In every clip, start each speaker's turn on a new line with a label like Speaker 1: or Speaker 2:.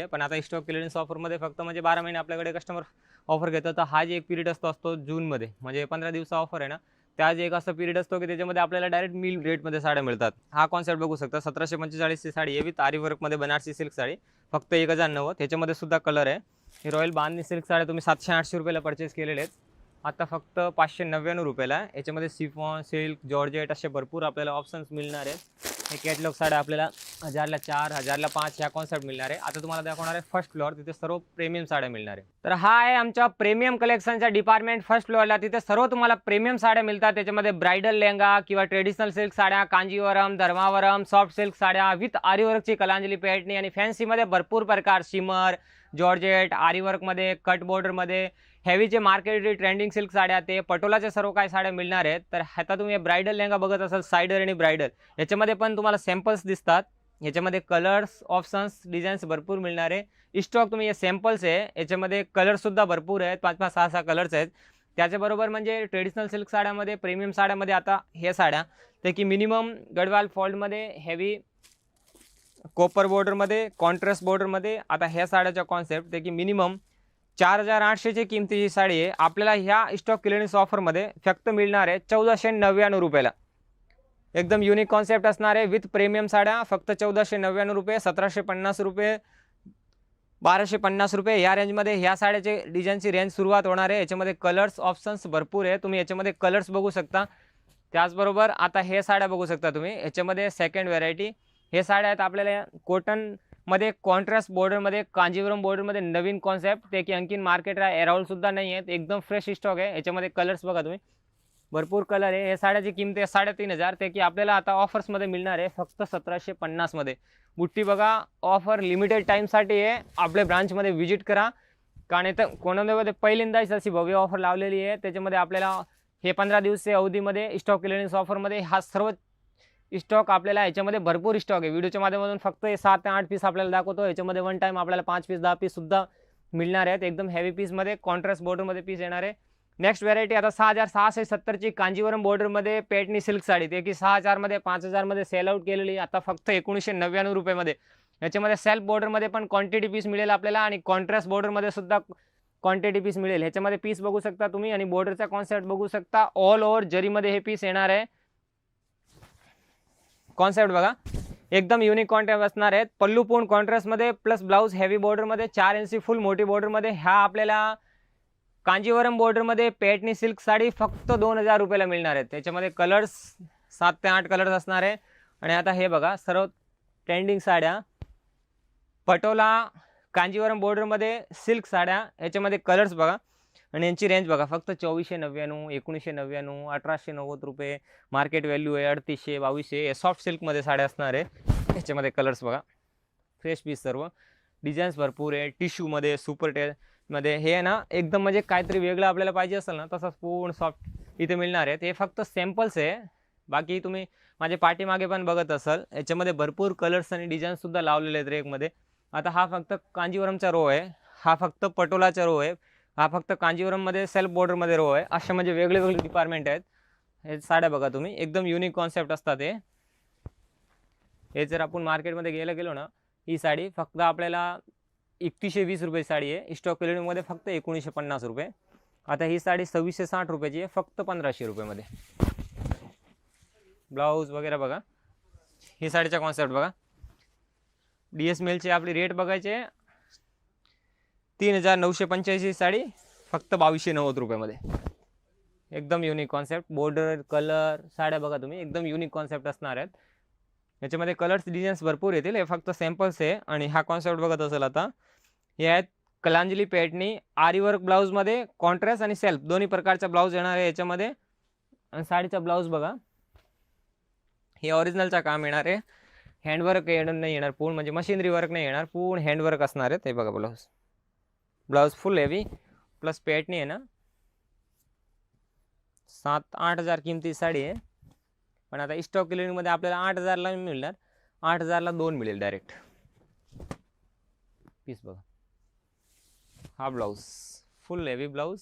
Speaker 1: पण आता stock clearance ऑफरमध्ये फक्त म्हणजे 12 महिने आपल्याकडे कस्टमर ऑफर घेतात. तर हा जे एक पिरियड असतो जूनमध्ये, म्हणजे 15 दिवसा ऑफर आहे ना, त्या जे एक असा पिरियड असतो की त्याच्यामध्ये आपल्याला डायरेक्ट मिल रेटमध्ये साड्या मिळतात. हा कॉन्सेप्ट बघू शकता. 1745 ची साडी आहे विथ आरी वर्कमध्ये बनारसी सिल्क साडी, फक्त 1090. त्याच्यामध्ये सुद्धा कलर आहे. ही रॉयल बांधणी सिल्क साड्या तुम्ही 700-800 रुपयाला परचेस केलेले आहेत, आता फक्त 599 रुपयाला आहे. याच्यामध्ये सिफॉन, सिल्क, जॉर्जेट असे भरपूर आपल्याला ऑप्शन्स मिळणार आहेत. हे कॅटलॉग साड्या आपल्याला 1000ला 4, 1000ला 5 ह्या कॉन्सेप्ट मिळणार आहे. आता तुम्हाला दाखवणार आहे फर्स्ट फ्लोअर, तिथे सर्व प्रीमियम साड्या मिळणार आहे. तर हा आहे आमच्या प्रीमियम कलेक्शनचा डिपार्टमेंट फर्स्ट फ्लोअरला. तिथे सर्व तुम्हाला प्रीमियम साड्या मिळतात. त्याच्यामध्ये ब्रायडल लेहंगा किंवा ट्रेडिशनल सिल्क साड्या, कांजीवरम, धर्मावरम, सॉफ्ट सिल्क साड्या विथ आरीवर्कची कलांजली पैठणी, आणि फॅन्सीमध्ये भरपूर प्रकार, शिमर, जॉर्जेट, आरीवर्कमध्ये, कट बॉर्डरमध्ये, हेवीचे मार्केट ट्रेंडिंग सिल्क साड्या, ते पटोलाचे सर्व काही साड्या मिळणार आहेत. तर आता तुम्ही ब्रायडल लेहंगा बघत असाल, सायडर आणि ब्रायडल, याच्यामध्ये पण तुम्हाला सॅम्पल्स दिसतात. याच्यामध्ये कलर्स, ऑप्शन्स, डिझाईन्स भरपूर मिळणार आहे. स्टॉक तुम्ही हे सॅम्पल्स आहे, याच्यामध्ये कलर्ससुद्धा भरपूर आहेत, 5-5, 6-6 कलर्स आहेत. त्याच्याबरोबर म्हणजे ट्रेडिशनल सिल्क साड्यामध्ये, प्रीमियम साड्यामध्ये आता हे साड्या ते की मिनिमम गडवाल फॉल्टमध्ये, हेवी कॉपर बॉर्डरमध्ये, कॉन्ट्रास्ट बॉर्डरमध्ये. आता ह्या साड्याचा कॉन्सेप्ट ते की मिनिमम 4800ची किमतीची साडी आहे, आपल्याला ह्या स्टॉक क्लिअरन्स ऑफरमध्ये फक्त मिळणार आहे 1499 रुपयाला. एकदम युनिक कॉन्सेप्ट असणार आहे विथ प्रीमियम साड्या, फक्त 1499 रुपये, 1750 रुपये, 1250 रुपये या रेंजमध्ये ह्या साड्याचे डिझाईनची रेंज सुरुवात होणार आहे. याच्यामध्ये कलर्स ऑप्शन्स भरपूर आहे, तुम्ही याच्यामध्ये कलर्स बघू शकता. त्याचबरोबर आता हे साड्या बघू शकता तुम्ही, याच्यामध्ये सेकंड व्हरायटी हे साड्या आहेत आपल्याला कॉटनमध्ये, कॉन्ट्रास्ट बॉर्डरमध्ये, कांजीवरम बॉर्डरमध्ये, नवीन कॉन्सेप्ट ते की आणखीन मार्केटला अराउंडसुद्धा नाही आहेत, एकदम फ्रेश स्टॉक आहे. याच्यामध्ये कलर्स बघा तुम्ही, भरपूर कलर आहे. हे साड्याची किंमत आहे 3500, ते की आपल्याला आता ऑफर्समध्ये मिळणार आहे फक्त 1750 मध्ये. बुट्टी बघा, ऑफर लिमिटेड टाईमसाठी आहे, आपल्या ब्रांचमध्ये व्हिजिट करा, कारण इथं कोणामध्ये पहिल्यांदाच अशी भव्य ऑफर लावलेली आहे. त्याच्यामध्ये आपल्याला हे 15 दिवसीय अवधीमध्ये स्टॉक क्लिअरन्स ऑफरमध्ये हा सर्व स्टॉक आपल्याला याच्यामध्ये भरपूर स्टॉक आहे. व्हिडिओच्या माध्यमातून फक्त 7 ते 8 पीस आपल्याला दाखवतो, याच्यामध्ये वन टाईम आपल्याला 5 पीस 10 पीस सुद्धा मिळणार आहेत. एकदम हेवी पीसमध्ये, कॉन्ट्रास्ट बॉर्डरमध्ये पीस येणार आहे. नेक्स्ट व्हरायटी आता 6670ची कांजीवरम बॉर्डरमध्ये पैठणी सिल्क साडी, ते की 6000 मध्ये, 5000 मध्ये सेल आउट केलेली, आता फक्त 1999 रुपयामध्ये. याच्यामध्ये सेल्फ बॉर्डरमध्ये पण क्वांटिटी पीस मिळेल आपल्याला, आणि कॉन्ट्रास्ट बॉर्डरमध्ये सुद्धा क्वांटिटी पीस मिळेल. ह्याच्यामध्ये पीस बघू शकता तुम्ही, आणि बॉर्डरचा कॉन्सेप्ट बघू शकता. ऑल ओव्हर जरीमध्ये हे पीस येणार आहे. कॉन्सेप्ट बघा, एकदम युनिक कॉन्सेप्ट असणार आहेत. पल्लू पूर्ण कॉन्ट्रास्टमध्ये प्लस ब्लाउज हेवी बॉर्डरमध्ये, 4 इंची फुल मोठी बॉर्डरमध्ये. ह्या आपल्याला कांजीवरम बॉर्डरमध्ये पैठणी सिल्क साडी फक्त 2000 रुपयाला मिळणार आहेत. त्याच्यामध्ये कलर्स 7 ते 8 कलर्स असणार आहे. आणि आता हे बघा, सर्व ट्रेंडिंग साड्या, पटोला कांजीवरम बॉर्डरमध्ये सिल्क साड्या, याच्यामध्ये कलर्स बघा, आणि यांची रेंज बघा, फक्त 2499, 1999, 1890 रुपये. मार्केट व्हॅल्यू आहे 3800, 2200. हे सॉफ्ट सिल्कमध्ये साड्या असणार आहे. याच्यामध्ये कलर्स बघा, फ्रेश पीस, सर्व डिझाईन्स भरपूर आहे. टिश्यूमध्ये, सुपर मध्ये, हे ना एकदम म्हणजे काहीतरी वेगळं आपल्याला पाहिजे असेल ना, तसंच पूर्ण सॉफ्ट इथे मिळणार आहेत. हे फक्त सॅम्पल्स आहे, बाकी तुम्ही माझ्या पाठीमागे पण बघत असाल, याच्यामध्ये भरपूर कलर्स आणि डिझाईन्ससुद्धा लावलेले आहेत रेकमध्ये. आता हा फक्त कांजीवरमचा रो आहे, हा फक्त पटोलाचा रो आहे, हा फक्त कांजीवरममध्ये सेल्फ बॉर्डरमध्ये रो आहे. असे म्हणजे वेगळे वेगळे डिपार्टमेंट आहेत. हे साड्या बघा तुम्ही, एकदम युनिक कॉन्सेप्ट असतात हे जर आपण मार्केटमध्ये गेलो ना, ही साडी फक्त आपल्याला 3120 रुपये साडी आहे. स्टॉक क्लिअरिंगमध्ये फक्त 1950 रुपये. आता ही साडी 2660 रुपयाची आहे, फक्त 1500 रुपयामध्ये. ब्लाऊज वगैरे बघा, ही साडीचा कॉन्सेप्ट बघा. DSMLचे आपली रेट बघायचे, 3985 साडी फक्त 2290 रुपयामध्ये. एकदम युनिक कॉन्सेप्ट, बॉर्डर, कलर, साड्या बघा तुम्ही, एकदम युनिक कॉन्सेप्ट असणार आहेत. याच्यामध्ये कलर्स, डिझाईन्स भरपूर येतील. हे फक्त सॅम्पल्स आहे. आणि हा कॉन्सेप्ट बघत असेल आता, हे आहेत कलांजली पैठणी, आरीवर्क ब्लाऊजमध्ये, कॉन्ट्रास्ट आणि सेल्फ दोन्ही प्रकारचा ब्लाऊज येणार आहे याच्यामध्ये. आणि साडीचा ब्लाऊज बघा, हे ओरिजिनलचा काम येणार आहे, हँडवर्क नाही येणार, पूर्ण म्हणजे मशिनरी वर्क नाही येणार, पूर्ण हँडवर्क असणार आहे. ते बघा, ब्लाऊज फुल हेवी प्लस पैठणी आहे ना. 7-8 हजार किमती साडी आहे, पण आता स्टॉक क्लिअरिंगमध्ये आपल्याला 8000ला मिळणार, 8000ला 2 मिळेल डायरेक्ट. पीस बघा, हा ब्लाऊज फुल heavy blouse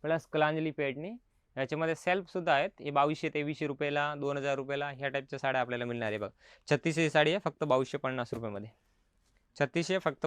Speaker 1: plus Kalanjali Paithani. याच्यामध्ये सेल्फसुद्धा आहेत. हे 2200-2300 रुपयाला, 2000 रुपयाला ह्या टाईपच्या साड्या आपल्याला मिळणार आहे बघा. 3600 साडी आहे, फक्त 2250 रुपयामध्ये. 3600 फक्त